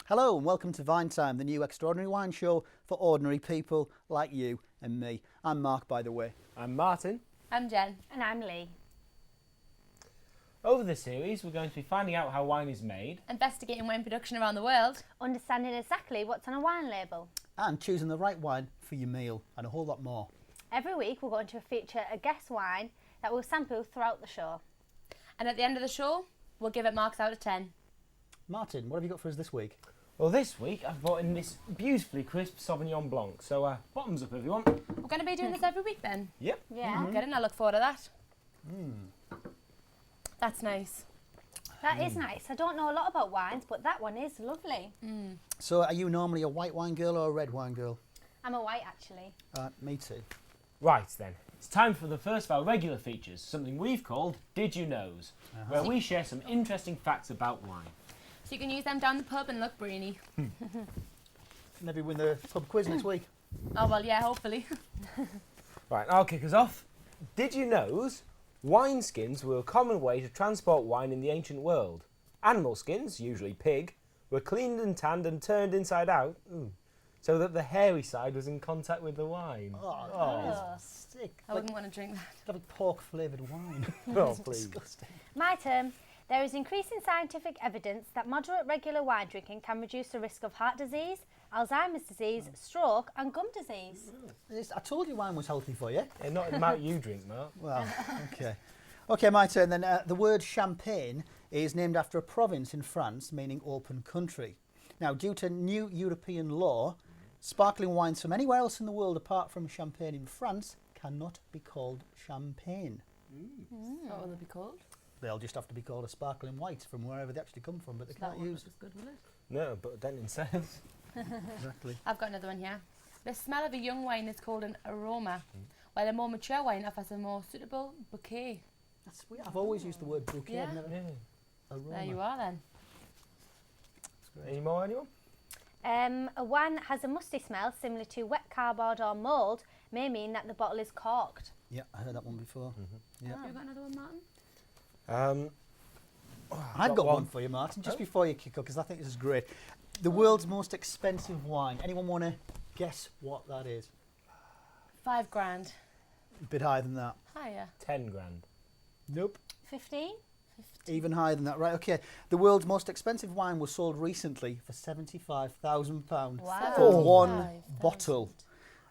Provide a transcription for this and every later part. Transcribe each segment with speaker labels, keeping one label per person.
Speaker 1: Hello and welcome to VineTime, the new extraordinary wine show for ordinary people like you and me. I'm Mark, by the way.
Speaker 2: I'm Martin.
Speaker 3: I'm Jen.
Speaker 4: And I'm Lee.
Speaker 2: Over this series, we're going to be finding out how wine is made,
Speaker 3: Investigating wine production around the world.
Speaker 4: Understanding exactly what's on a wine label.
Speaker 1: And choosing the right wine for your meal and a whole lot more.
Speaker 4: Every week we're going to feature a guest wine that we'll sample throughout the show.
Speaker 3: And at the end of the show, we'll give it marks out of 10.
Speaker 1: Martin, what have you got for us this week?
Speaker 2: Well, this week I've brought in this beautifully crisp Sauvignon Blanc. So, bottoms up, everyone.
Speaker 3: We're going to be doing this every week then.
Speaker 2: Yep.
Speaker 4: Yeah.
Speaker 3: Good, and I look forward to that. That's nice.
Speaker 4: That is nice. I don't know a lot about wines, but that one is lovely.
Speaker 1: So, are you normally a white wine girl or a red wine girl?
Speaker 4: I'm a white, actually.
Speaker 1: Me too.
Speaker 2: Right then, it's time for the first of our regular features, something we've called Did You Knows, where we share some interesting facts about wine.
Speaker 3: So you can use them down the pub and look brainy.
Speaker 1: Maybe win the pub quiz next week.
Speaker 3: Oh, well, yeah, hopefully.
Speaker 2: Right, I'll kick us off. Did you knows wine skins were a common way to transport wine in the ancient world? Animal skins, usually pig, were cleaned and tanned and turned inside out so that the hairy side was in contact with the wine.
Speaker 1: Oh, sick.
Speaker 3: I wouldn't want to drink that.
Speaker 1: It's like pork flavoured wine.
Speaker 2: Oh, please.
Speaker 1: Disgusting.
Speaker 4: My turn. There is increasing scientific evidence that moderate regular wine drinking can reduce the risk of heart disease, Alzheimer's disease, stroke and gum disease.
Speaker 1: I told you wine was healthy for you.
Speaker 2: Yeah, not the amount you drink, Mark.
Speaker 1: Well, okay. Okay, my turn then. The word champagne is named after a province in France, meaning open country. Now, due to new European law, sparkling wines from anywhere else in the world apart from Champagne in France cannot be called champagne.
Speaker 3: What will it be called?
Speaker 1: They'll just have to be called a sparkling white from wherever they actually come from, but they can't use...
Speaker 3: Good, will it?
Speaker 2: No, but then it says.
Speaker 1: Exactly.
Speaker 3: I've got another one here. The smell of a young wine is called an aroma, while a more mature wine offers a more suitable bouquet.
Speaker 1: That's weird. I've always used the word bouquet.
Speaker 3: Yeah.
Speaker 1: I've never...
Speaker 2: Yeah.
Speaker 1: Aroma.
Speaker 3: There you are then.
Speaker 2: Any more, anyone?
Speaker 4: A wine that has a musty smell similar to wet cardboard or mould may mean that the bottle is corked.
Speaker 1: Yeah, I heard that one before. Yeah.
Speaker 3: Have you got another one, Martin?
Speaker 1: I've got one for you, Martin, just before you kick up, because I think this is great. The world's most expensive wine. Anyone want to guess what that is?
Speaker 3: £5 grand.
Speaker 1: A bit higher than that.
Speaker 3: Higher.
Speaker 2: 10 grand.
Speaker 1: Nope.
Speaker 4: 15?
Speaker 1: Even higher than that, right? Okay. The world's most expensive wine was sold recently for £75,000
Speaker 4: Wow.
Speaker 1: for one
Speaker 3: 75,000.
Speaker 1: bottle.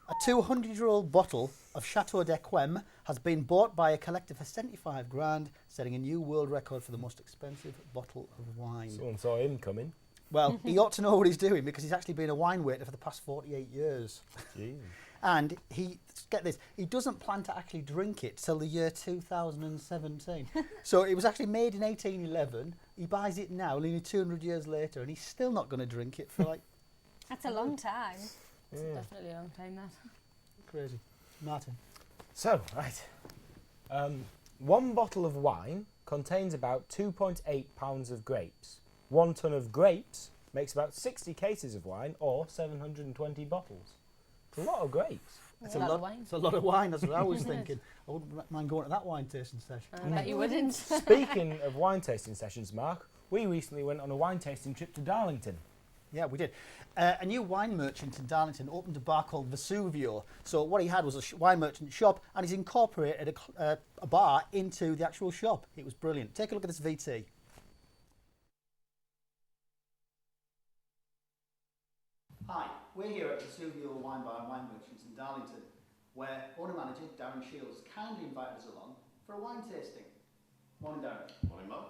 Speaker 1: A 200-year-old bottle of Chateau d'Yquem has been bought by a collector for 75 grand, setting a new world record for the most expensive bottle of wine.
Speaker 2: Someone saw him coming.
Speaker 1: Well, he ought to know what he's doing because he's actually been a wine waiter for the past 48 years.
Speaker 2: Jeez.
Speaker 1: And get this, he doesn't plan to actually drink it till the year 2017. So it was actually made in 1811. He buys it now, nearly 200 years later, and he's still not going to drink it for like...
Speaker 4: That's a long time.
Speaker 3: It's
Speaker 2: Yeah.
Speaker 3: definitely a long time, that.
Speaker 1: Crazy. Martin.
Speaker 2: So, right. One bottle of wine contains about 2.8 pounds of grapes. 1 tonne of grapes makes about 60 cases of wine or 720 bottles. It's a lot of grapes.
Speaker 1: It's
Speaker 3: A lot of wine.
Speaker 1: It's a lot of wine, that's what I was thinking. I wouldn't mind going to that wine tasting session.
Speaker 3: I bet you wouldn't.
Speaker 2: Speaking of wine tasting sessions, Mark, we recently went on a wine tasting trip to Darlington.
Speaker 1: Yeah, we did. A new wine merchant in Darlington opened a bar called Vesuvio. So what he had was a wine merchant shop, and he's incorporated a bar into the actual shop. It was brilliant. Take a look at this VT. Hi, we're here at Vesuvio Wine Bar and Wine Merchants in Darlington, where owner-manager Darren Shields kindly invited us along for a wine tasting. Morning, Darren.
Speaker 5: Morning, Mark.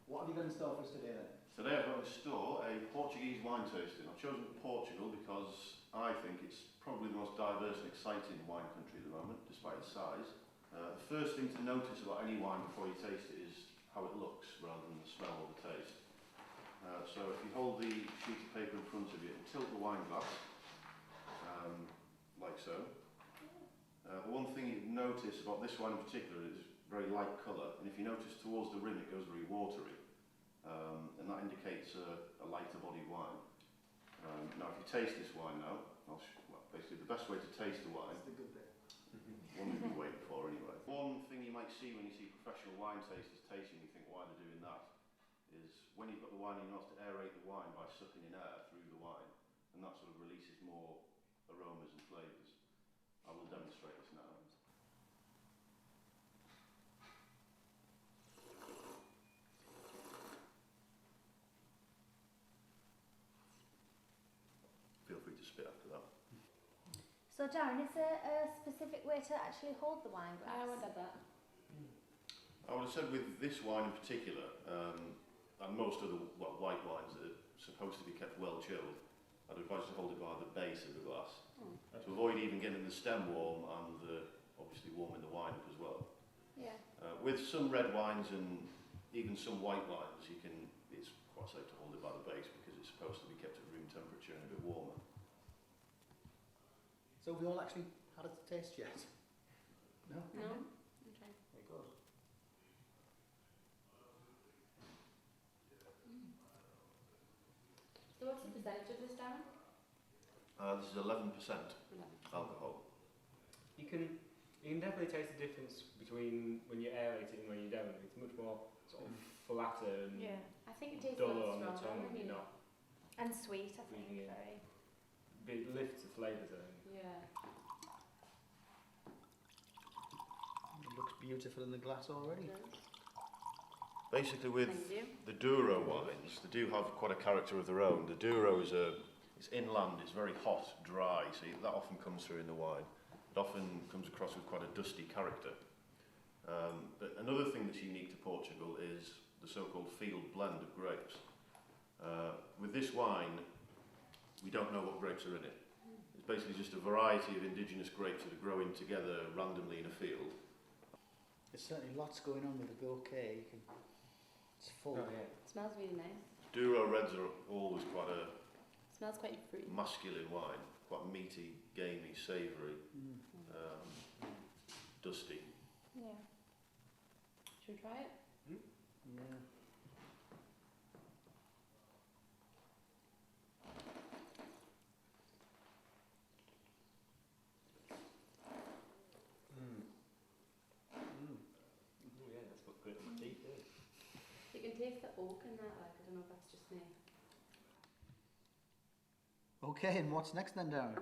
Speaker 1: What have you got in store for us today then?
Speaker 5: Today I've got in store a Portuguese wine tasting. I've chosen Portugal because I think it's probably the most diverse and exciting wine country at the moment, despite its size. The first thing to notice about any wine before you taste it is how it looks rather than the smell or the taste. So if you hold the sheet of paper in front of you and tilt the wine glass, like so. One thing you notice about this wine in particular is very light colour, and if you notice towards the rim it goes very watery. And that indicates a lighter body wine. Now if you taste this wine now, basically the best way to taste the wine, one you'll be waiting for anyway. One thing you might see when you see professional wine tasters tasting, you think why they're doing that, is when you've got the wine in your mouth to aerate the wine by sucking in air through the wine, and that sort of releases more aromas and flavours. I will demonstrate this now. Feel free to spit after that.
Speaker 4: So Darren, is there a specific way to actually hold the wine glass?
Speaker 3: I would have that.
Speaker 5: I would have said with this wine in particular, and most other white wines that are supposed to be kept well chilled, I'd advise to hold it by the base of the glass to avoid even getting the stem warm and obviously warming the wine up as well.
Speaker 3: Yeah.
Speaker 5: With some red wines and even some white wines, it's quite safe to hold it by the base because it's supposed to be kept at room temperature and a bit warmer.
Speaker 1: So have we all actually had a taste yet? No?
Speaker 3: No?
Speaker 1: Okay.
Speaker 3: Okay.
Speaker 1: Very good.
Speaker 3: So what's the percentage of this, Darren?
Speaker 5: This is 11%
Speaker 3: 11.
Speaker 5: alcohol.
Speaker 2: You can definitely taste the difference between when you aerate it and when you don't. It's much more sort of flatter and
Speaker 4: Yeah.
Speaker 3: I think it tastes a
Speaker 2: duller
Speaker 3: lot
Speaker 2: on the
Speaker 3: stronger
Speaker 2: tongue.
Speaker 3: when
Speaker 2: You're
Speaker 3: you
Speaker 2: not.
Speaker 4: And sweet, I think.
Speaker 2: Yeah.
Speaker 4: Very.
Speaker 2: It lifts the flavours, I think.
Speaker 3: Yeah.
Speaker 1: It looks beautiful in the glass already.
Speaker 5: Basically with
Speaker 3: Thank you.
Speaker 5: the Douro wines, they do have quite a character of their own. The Douro it's inland, it's very hot, dry, so that often comes through in the wine. It often comes across with quite a dusty character. But another thing that's unique to Portugal is the so-called field blend of grapes. With this wine, we don't know what grapes are in it. It's basically just a variety of indigenous grapes that are growing together randomly in a field.
Speaker 1: There's certainly lots going on with the bouquet. It's full.
Speaker 2: Oh, yeah.
Speaker 3: It smells really nice.
Speaker 5: Douro reds are always quite a
Speaker 3: It smells quite fruity.
Speaker 5: masculine wine, quite meaty, gamey, savoury, dusty.
Speaker 4: Yeah.
Speaker 3: Should we try it?
Speaker 1: Yeah.
Speaker 2: Oh yeah, that's got good on my teeth, isn't it?
Speaker 3: You can taste the oak in that, like, I don't know if that's just me.
Speaker 1: Okay, and what's next then, Darren?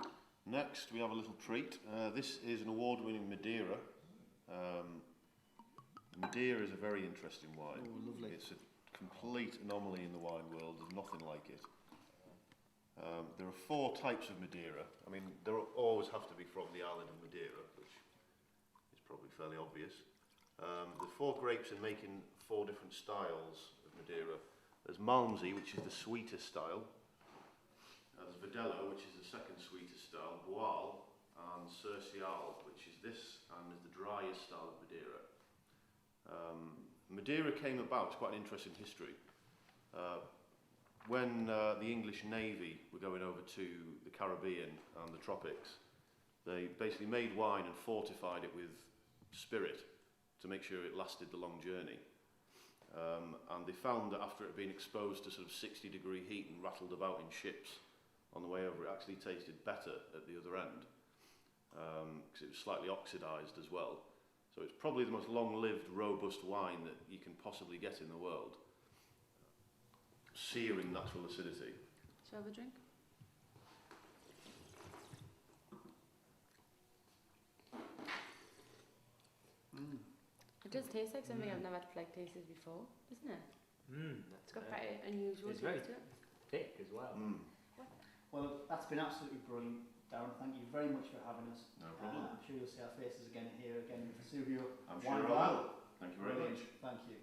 Speaker 5: Next, we have a little treat. This is an award-winning Madeira. Madeira is a very interesting wine.
Speaker 1: Oh, lovely.
Speaker 5: It's a complete anomaly in the wine world. There's nothing like it. There are 4 types of Madeira. I mean, there always have to be from the island of Madeira, which is probably fairly obvious. The 4 grapes are making 4 different styles of Madeira. There's Malmsey, which is the sweetest style. There's Verdelho, which is the second sweetest style. Boal and Cercial, which is this and is the driest style of Madeira. Madeira came about, it's quite an interesting history. When the English Navy were going over to the Caribbean and the tropics, they basically made wine and fortified it with spirit to make sure it lasted the long journey. And they found that after it had been exposed to sort of 60-degree heat and rattled about in ships on the way over, it actually tasted better at the other end because it was slightly oxidised as well. So it's probably the most long-lived, robust wine that you can possibly get in the world. Searing natural acidity.
Speaker 3: Shall we have a drink? It does taste like something I've never had like tasted before, doesn't it?
Speaker 2: That's
Speaker 3: It's got quite an unusual
Speaker 2: It's
Speaker 3: taste
Speaker 2: very
Speaker 3: to it.
Speaker 2: thick as well.
Speaker 1: Well, that's been absolutely brilliant, Darren. Thank you very much for having us.
Speaker 5: No problem.
Speaker 1: I'm sure you'll see our faces again here again in Vesuvio.
Speaker 5: I'm sure
Speaker 1: Wine
Speaker 5: I
Speaker 1: Bar.
Speaker 5: will. Thank you very
Speaker 1: Brilliant.
Speaker 5: much.
Speaker 1: Thank you.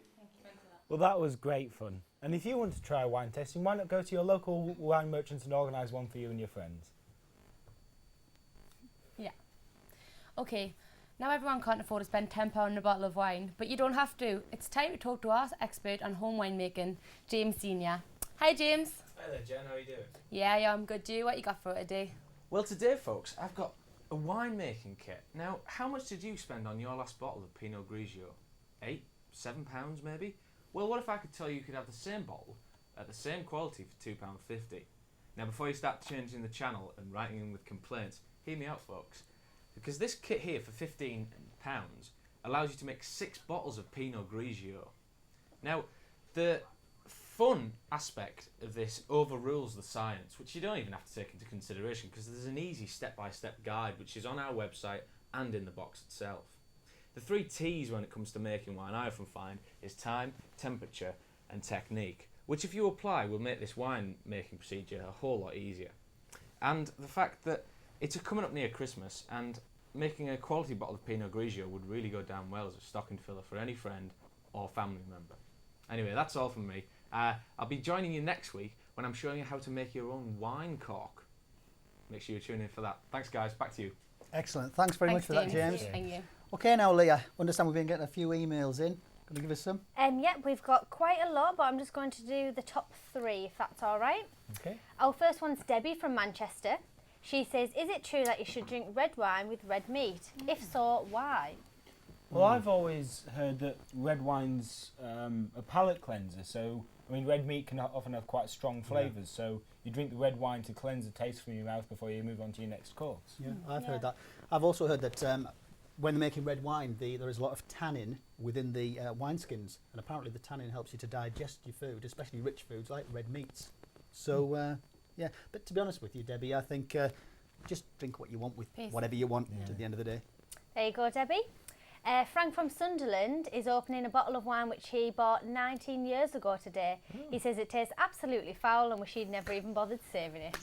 Speaker 2: Well, that was great fun. And if you want to try wine tasting, why not go to your local wine merchants and organise one for you and your friends?
Speaker 3: Yeah. Okay, now everyone can't afford to spend £10 on a bottle of wine, but you don't have to. It's time to talk to our expert on home winemaking, James Senior. Hi, James.
Speaker 2: Hi there, Jen. How are you doing?
Speaker 3: Yeah, I'm good. You? What you got for today?
Speaker 6: Well, today, folks, I've got a winemaking kit. Now, how much did you spend on your last bottle of Pinot Grigio? £8, £7 maybe? Well, what if I could tell you could have the same bottle at the same quality for £2.50? Now, before you start changing the channel and writing in with complaints, hear me out, folks. Because this kit here for £15 allows you to make 6 bottles of Pinot Grigio. Now, the fun aspect of this overrules the science, which you don't even have to take into consideration because there's an easy step-by-step guide which is on our website and in the box itself. The 3 T's when it comes to making wine I often find is time, temperature and technique, which if you apply will make this wine making procedure a whole lot easier. And the fact that it's coming up near Christmas and making a quality bottle of Pinot Grigio would really go down well as a stocking filler for any friend or family member. Anyway, that's all from me. I'll be joining you next week when I'm showing you how to make your own wine cork. Make sure you tune in for that. Thanks guys, back to you.
Speaker 1: Excellent. Thanks very much for that, James.
Speaker 3: Thank you.
Speaker 1: Okay, now Leah, understand we've been getting a few emails in. Can you give us some?
Speaker 4: Yeah, we've got quite a lot, but I'm just going to do the top 3, if that's all right.
Speaker 1: Okay.
Speaker 4: Our first one's Debbie from Manchester. She says, is it true that you should drink red wine with red meat? If so, why?
Speaker 2: Well, I've always heard that red wine's a palate cleanser, so, I mean, red meat can often have quite strong flavours, so you drink the red wine to cleanse the taste from your mouth before you move on to your next course.
Speaker 1: Yeah, I've heard that. I've also heard that when they're making red wine, there is a lot of tannin within the wineskins, and apparently the tannin helps you to digest your food, especially rich foods like red meats. So, yeah, but to be honest with you, Debbie, I think just drink what you want with whatever you want at the end of the day.
Speaker 4: There you go, Debbie. Frank from Sunderland is opening a bottle of wine which he bought 19 years ago today. He says it tastes absolutely foul and wish he'd never even bothered saving it.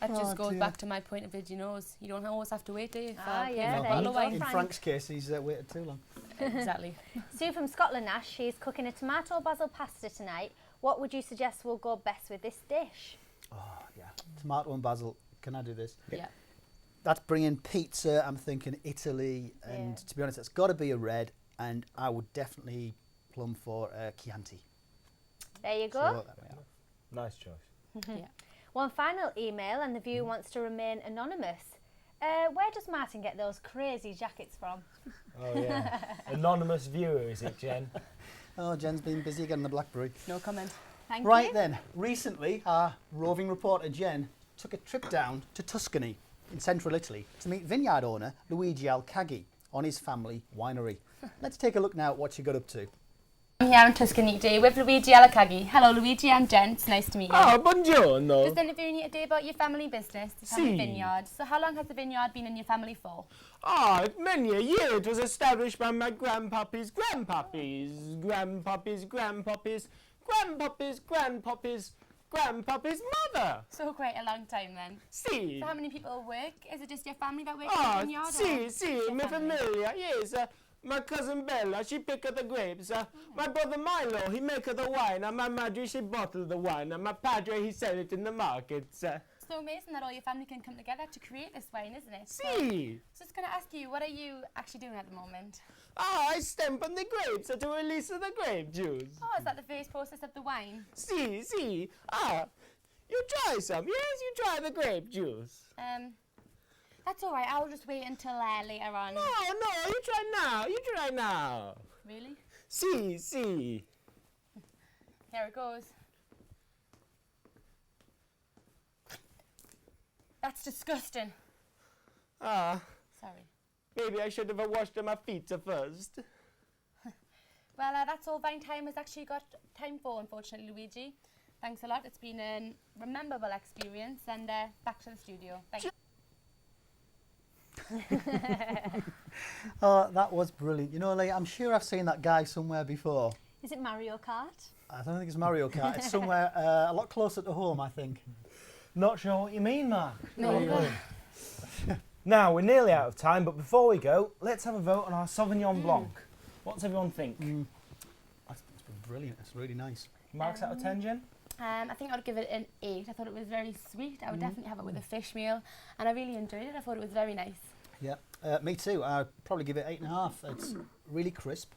Speaker 3: That just goes back to my point of it, you don't always have to wait, do you?
Speaker 4: Yeah, there you go,
Speaker 1: in
Speaker 4: Frank.
Speaker 1: Frank's case, he's waited too long.
Speaker 3: Exactly.
Speaker 4: Sue from Scotland Ash, she's cooking a tomato basil pasta tonight. What would you suggest will go best with this dish?
Speaker 1: Oh, yeah. Tomato and basil. Can I do this?
Speaker 3: Yeah.
Speaker 1: That's bringing pizza. I'm thinking Italy. And to be honest, it's got to be a red. And I would definitely plumb for Chianti.
Speaker 4: There you go.
Speaker 1: So, there we are.
Speaker 2: Nice choice.
Speaker 3: Yeah.
Speaker 4: One final email, and the viewer wants to remain anonymous. Where does Martin get those crazy jackets from?
Speaker 2: Oh, yeah. Anonymous viewer, is it, Jen?
Speaker 1: Oh, Jen's been busy getting the blackberry.
Speaker 3: No comment.
Speaker 4: Thank
Speaker 1: Right
Speaker 4: you.
Speaker 1: then, recently our roving reporter Jen took a trip down to Tuscany in central Italy to meet vineyard owner Luigi Alcaghi on his family winery. Let's take a look now at what she got up to.
Speaker 3: I'm here in Tuscany today with Luigi Alcaghi. Hello Luigi, I'm Jen. It's nice to meet you.
Speaker 2: Oh, buongiorno.
Speaker 3: Just interviewing you today about your family business, the family vineyard. So how long has the vineyard been in your family for?
Speaker 2: Ah, many a year. It was established by my grandpappy's grandpappy's grandpappy's grandpappy's grandpappy's grandpappy's grandpappy's mother.
Speaker 3: So quite a long time then.
Speaker 2: Si.
Speaker 3: So how many people work? Is it just your family that works in the vineyard?
Speaker 2: Si,
Speaker 3: your
Speaker 2: my
Speaker 3: family?
Speaker 2: familia, yes. My cousin Bella, she pick the grapes. My brother Milo, he make the wine. And my madre, she bottle the wine. And my padre, he sell it in the markets.
Speaker 3: So amazing that all your family can come together to create this wine, isn't it?
Speaker 2: Si.
Speaker 3: So just going to ask you, what are you actually doing at the moment?
Speaker 2: I stamp on the grapes to release the grape juice.
Speaker 3: Oh, is that the first process of the wine?
Speaker 2: Si. You try some. Yes, you try the grape juice.
Speaker 3: That's all right. I'll just wait until later on.
Speaker 2: No, you try now.
Speaker 3: Really?
Speaker 2: Si.
Speaker 3: Here it goes. That's disgusting.
Speaker 2: Sorry.
Speaker 3: Maybe
Speaker 2: I should have washed my feet first.
Speaker 3: Well, that's all VineTime has actually got time for, unfortunately, Luigi. Thanks a lot. It's been a rememberable experience. And back to the studio. Thank you.
Speaker 1: Oh, that was brilliant. You know, like, I'm sure I've seen that guy somewhere before.
Speaker 4: Is it Mario Kart?
Speaker 1: I don't think it's Mario Kart. It's somewhere a lot closer to home, I think.
Speaker 2: Not sure what you mean, Mark.
Speaker 3: No.
Speaker 2: Now, we're nearly out of time, but before we go, let's have a vote on our Sauvignon Blanc. What does everyone think?
Speaker 1: It's been brilliant. It's really nice.
Speaker 2: Marks out of 10, Jen?
Speaker 3: I think I'd give it an 8. I thought it was very sweet. I would definitely have it with a fish meal. And I really enjoyed it. I thought it was very nice.
Speaker 1: Yeah, me too. I'd probably give it 8.5. It's really crisp,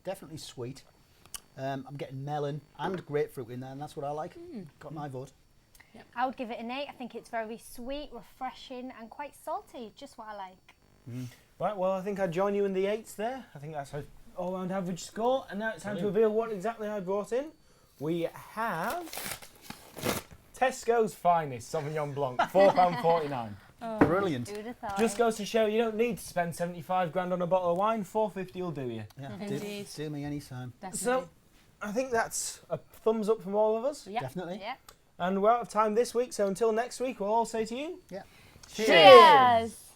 Speaker 1: definitely sweet. I'm getting melon and grapefruit in there, and that's what I like. Got my vote.
Speaker 3: Yep.
Speaker 4: I would give it an 8. I think it's very sweet, refreshing and quite salty, just what I like.
Speaker 2: Right, well, I think I'd join you in the 8s there. I think that's an all-round average score. And now it's time to reveal what exactly I brought in. We have Tesco's finest Sauvignon Blanc, £4.49.
Speaker 1: Brilliant.
Speaker 4: Who'd have thought?
Speaker 2: Just goes to show you don't need to spend 75 grand on a bottle of wine. £4.50 will do you.
Speaker 1: Yeah,
Speaker 3: Indeed.
Speaker 1: do me any time.
Speaker 3: Definitely.
Speaker 2: So, I think that's a thumbs up from all of us.
Speaker 3: Yeah.
Speaker 1: Definitely.
Speaker 4: Yeah.
Speaker 2: And we're out of time this week, so until next week, we'll all say to you...
Speaker 1: Yeah.
Speaker 3: Cheers.